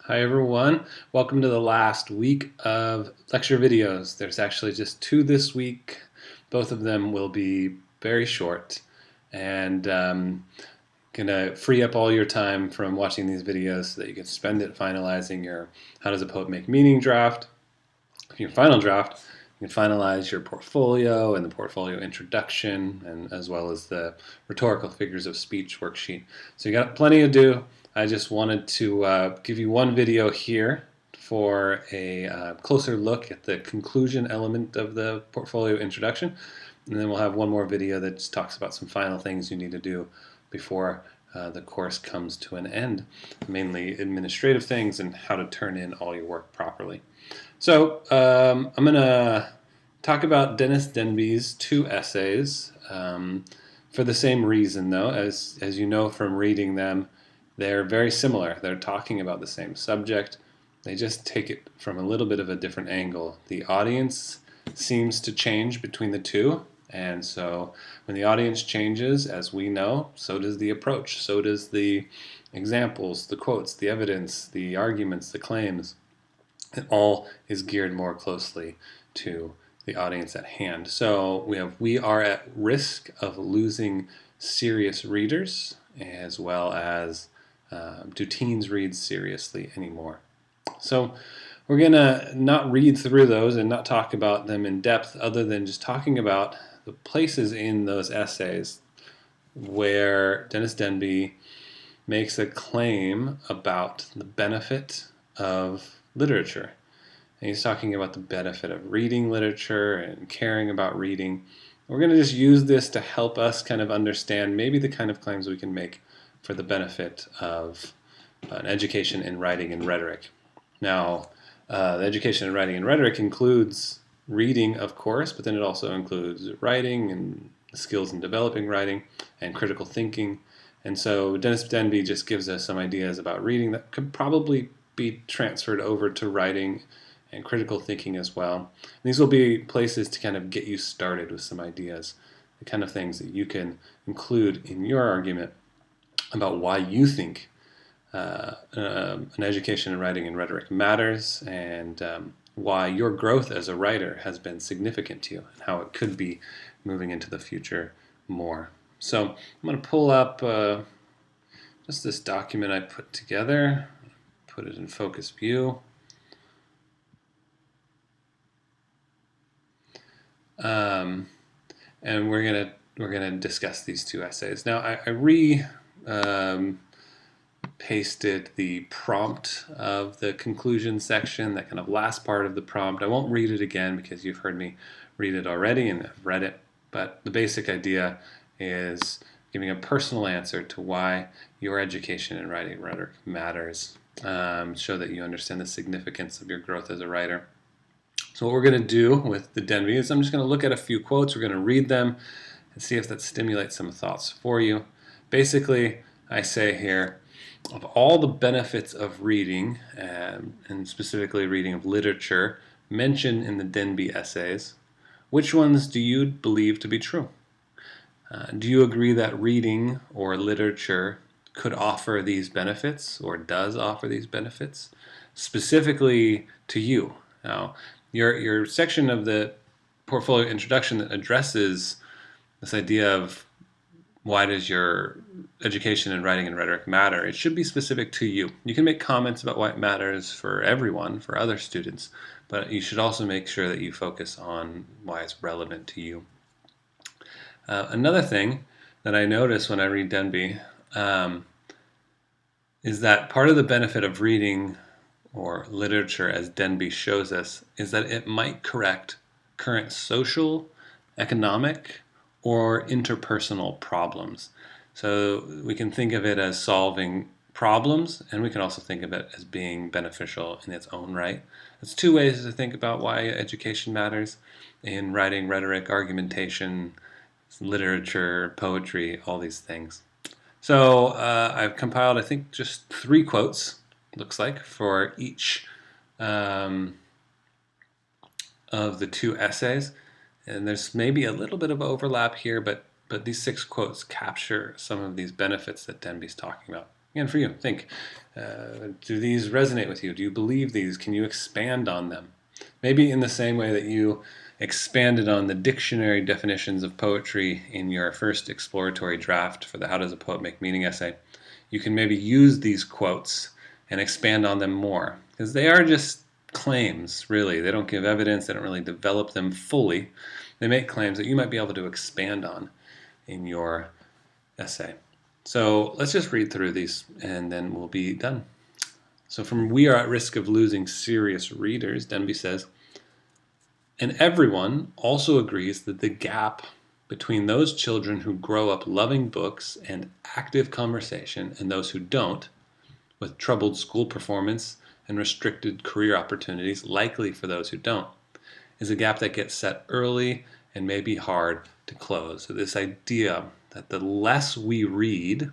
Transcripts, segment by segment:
Hi everyone, welcome to the last week of lecture videos. There's actually just two this week. Both of them will be very short and gonna free up all your time from watching these videos so that you can spend it finalizing your How Does a Poet Make Meaning draft. Your final draft, you can finalize your portfolio and the portfolio introduction, and as well as the rhetorical figures of speech worksheet. So you got plenty to do. I just wanted to give you one video here for a closer look at the conclusion element of the portfolio introduction. And then we'll have one more video that just talks about some final things you need to do before the course comes to an end, mainly administrative things and how to turn in all your work properly. So I'm going to talk about Dennis Denby's two essays for the same reason, though. As you know from reading them, they're very similar. They're talking about the same subject. They just take it from a little bit of a different angle. The audience seems to change between the two, and so when the audience changes, as we know, so does the approach, so does the examples, the quotes, the evidence, the arguments, the claims. It all is geared more closely to the audience at hand. So we are at risk of losing serious readers, as well as do teens read seriously anymore? So we're going to not read through those and not talk about them in depth, other than just talking about the places in those essays where Dennis Denby makes a claim about the benefit of literature. And he's talking about the benefit of reading literature and caring about reading. We're going to just use this to help us kind of understand maybe the kind of claims we can make for the benefit of an education in writing and rhetoric. Now, the education in writing and rhetoric includes reading, of course, but then it also includes writing and skills in developing writing and critical thinking. And so Dennis Denby just gives us some ideas about reading that could probably be transferred over to writing and critical thinking as well. And these will be places to kind of get you started with some ideas, the kind of things that you can include in your argument about why you think an education in writing and rhetoric matters, and why your growth as a writer has been significant to you, and how it could be moving into the future more. So I'm going to pull up just this document I put together, put it in focus view. And we're gonna discuss these two essays. Now I pasted the prompt of the conclusion section, that kind of last part of the prompt. I won't read it again because you've heard me read it already and have read it, but the basic idea is giving a personal answer to why your education in writing and rhetoric matters. Show that you understand the significance of your growth as a writer. So what we're going to do with the Denby is I'm just going to look at a few quotes. We're going to read them and see if that stimulates some thoughts for you. Basically, I say here, of all the benefits of reading, and specifically reading of literature, mentioned in the Denby essays, which ones do you believe to be true? Do you agree that reading or literature could offer these benefits, or does offer these benefits, specifically to you? Now, your section of the portfolio introduction that addresses this idea of why does your education in writing and rhetoric matter, it should be specific to you. You can make comments about why it matters for everyone, for other students, but you should also make sure that you focus on why it's relevant to you. Another thing that I notice when I read Denby is that part of the benefit of reading or literature, as Denby shows us, is that it might correct current social, economic, or interpersonal problems. So we can think of it as solving problems, and we can also think of it as being beneficial in its own right. That's two ways to think about why education matters in writing, rhetoric, argumentation, literature, poetry, all these things. So I've compiled, I think, just 3 quotes, looks like, for each of the 2 essays. And there's maybe a little bit of overlap here, but these 6 quotes capture some of these benefits that Denby's talking about. Again, for you, think, do these resonate with you? Do you believe these? Can you expand on them? Maybe in the same way that you expanded on the dictionary definitions of poetry in your first exploratory draft for the How Does a Poet Make Meaning essay, you can maybe use these quotes and expand on them more, because they are just claims, really. They don't give evidence, they don't really develop them fully. They make claims that you might be able to expand on in your essay. So let's just read through these and then we'll be done. So from We Are at Risk of Losing Serious Readers, Denby says, and everyone also agrees that the gap between those children who grow up loving books and active conversation and those who don't, with troubled school performance and restricted career opportunities, likely for those who don't, is a gap that gets set early and may be hard to close. So this idea that the less we read,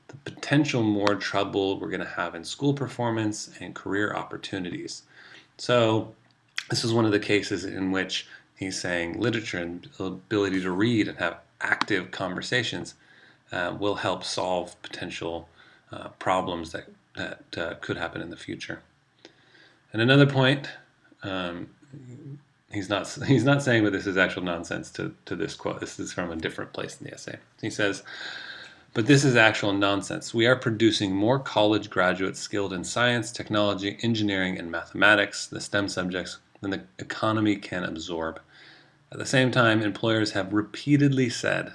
the potential more trouble we're going to have in school performance and career opportunities. So this is one of the cases in which he's saying literature and the ability to read and have active conversations will help solve potential problems that could happen in the future. And another point, he's not saying that this is actual nonsense to this quote. This is from a different place in the essay. He says, but this is actual nonsense. We are producing more college graduates skilled in science, technology, engineering, and mathematics, the STEM subjects, than the economy can absorb. At the same time, employers have repeatedly said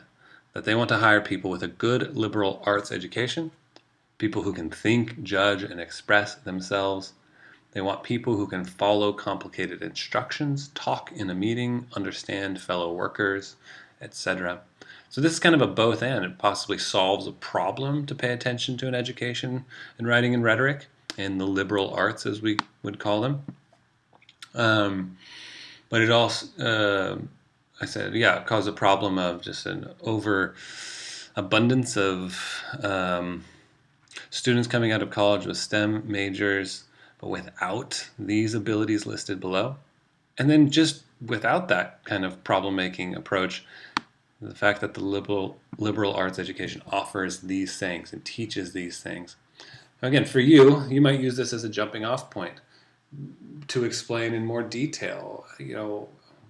that they want to hire people with a good liberal arts education, people who can think, judge, and express themselves. They want people who can follow complicated instructions, talk in a meeting, understand fellow workers, etc. So this is kind of a both and. It possibly solves a problem to pay attention to an education in writing and rhetoric, and the liberal arts, as we would call them. But it also, I said, it caused a problem of just an overabundance of students coming out of college with STEM majors, but without these abilities listed below. And then just without that kind of problem-making approach, the fact that the liberal arts education offers these things and teaches these things. Again, for you, you might use this as a jumping off point to explain in more detail,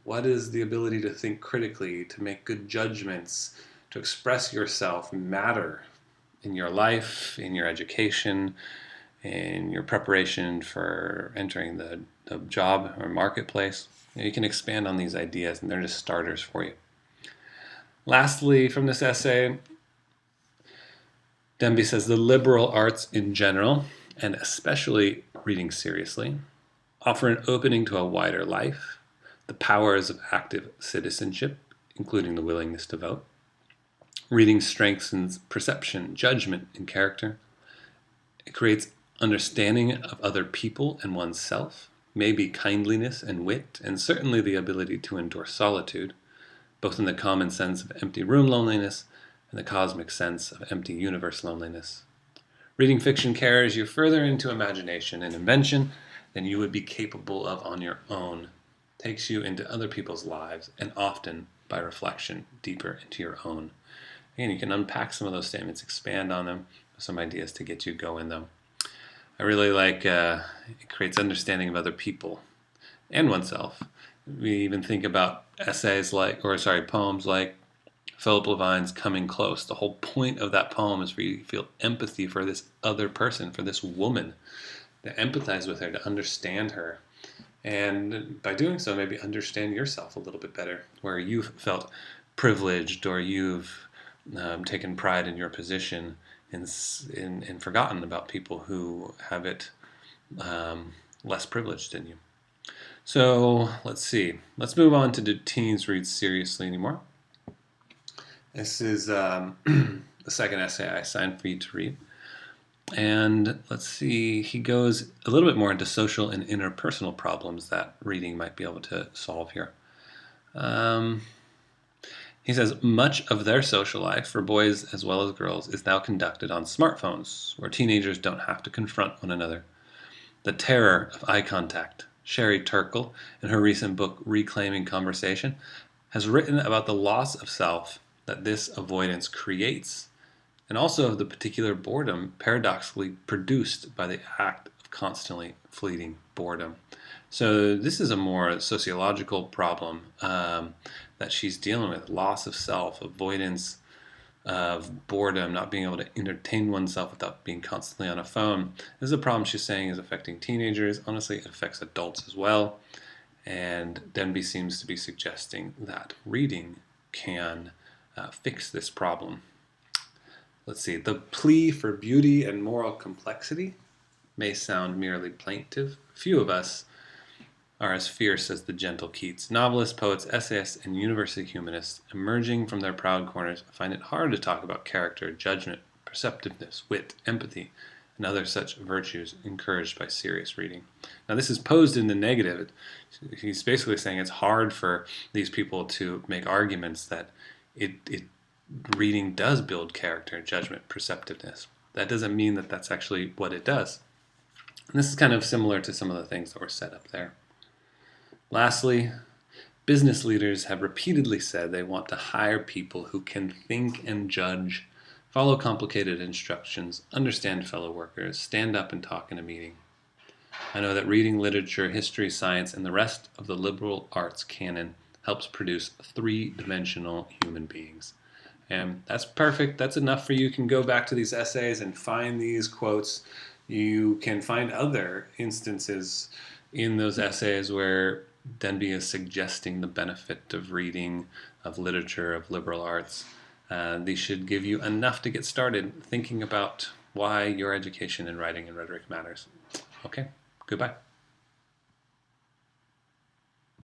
what is the ability to think critically, to make good judgments, to express yourself matter in your life, in your education, in your preparation for entering the job or marketplace. You can expand on these ideas, and they're just starters for you. Lastly, from this essay, Denby says the liberal arts in general, and especially reading seriously, offer an opening to a wider life, the powers of active citizenship, including the willingness to vote. Reading strengthens perception, judgment, and character. It creates understanding of other people and oneself, maybe kindliness and wit, and certainly the ability to endure solitude, both in the common sense of empty room loneliness and the cosmic sense of empty universe loneliness. Reading fiction carries you further into imagination and invention than you would be capable of on your own, takes you into other people's lives, and often, by reflection, deeper into your own. Again, you can unpack some of those statements, expand on them, some ideas to get you going, though. I really like it creates understanding of other people and oneself. We even think about poems like Philip Levine's Coming Close. The whole point of that poem is for you to feel empathy for this other person, for this woman, to empathize with her, to understand her. And by doing so, maybe understand yourself a little bit better, where you've felt privileged or you've taken pride in your position and forgotten about people who have it less privileged than you. So let's see. Let's move on to Do Teens Read Seriously Anymore? This is the second essay I assigned for you to read. And let's see, he goes a little bit more into social and interpersonal problems that reading might be able to solve here. He says, much of their social life, for boys as well as girls, is now conducted on smartphones, where teenagers don't have to confront one another. The terror of eye contact. Sherry Turkle, in her recent book, Reclaiming Conversation, has written about the loss of self that this avoidance creates and also of the particular boredom paradoxically produced by the act of constantly fleeting boredom. So this is a more sociological problem that she's dealing with: loss of self, avoidance of boredom, not being able to entertain oneself without being constantly on a phone. This is a problem she's saying is affecting teenagers. Honestly, it affects adults as well. And Denby seems to be suggesting that reading can fix this problem. Let's see. The plea for beauty and moral complexity may sound merely plaintive. Few of us are as fierce as the gentle Keats. Novelists, poets, essayists, and university humanists, emerging from their proud corners, find it hard to talk about character, judgment, perceptiveness, wit, empathy, and other such virtues encouraged by serious reading. Now, this is posed in the negative. He's basically saying it's hard for these people to make arguments that reading does build character, judgment, perceptiveness. That doesn't mean that that's actually what it does. And this is kind of similar to some of the things that were set up there. Lastly, business leaders have repeatedly said they want to hire people who can think and judge, follow complicated instructions, understand fellow workers, stand up and talk in a meeting. I know that reading literature, history, science, and the rest of the liberal arts canon helps produce three-dimensional human beings. And that's perfect. That's enough for you. You can go back to these essays and find these quotes. You can find other instances in those essays where Denby is suggesting the benefit of reading, of literature, of liberal arts. These should give you enough to get started thinking about why your education in writing and rhetoric matters. Okay, goodbye.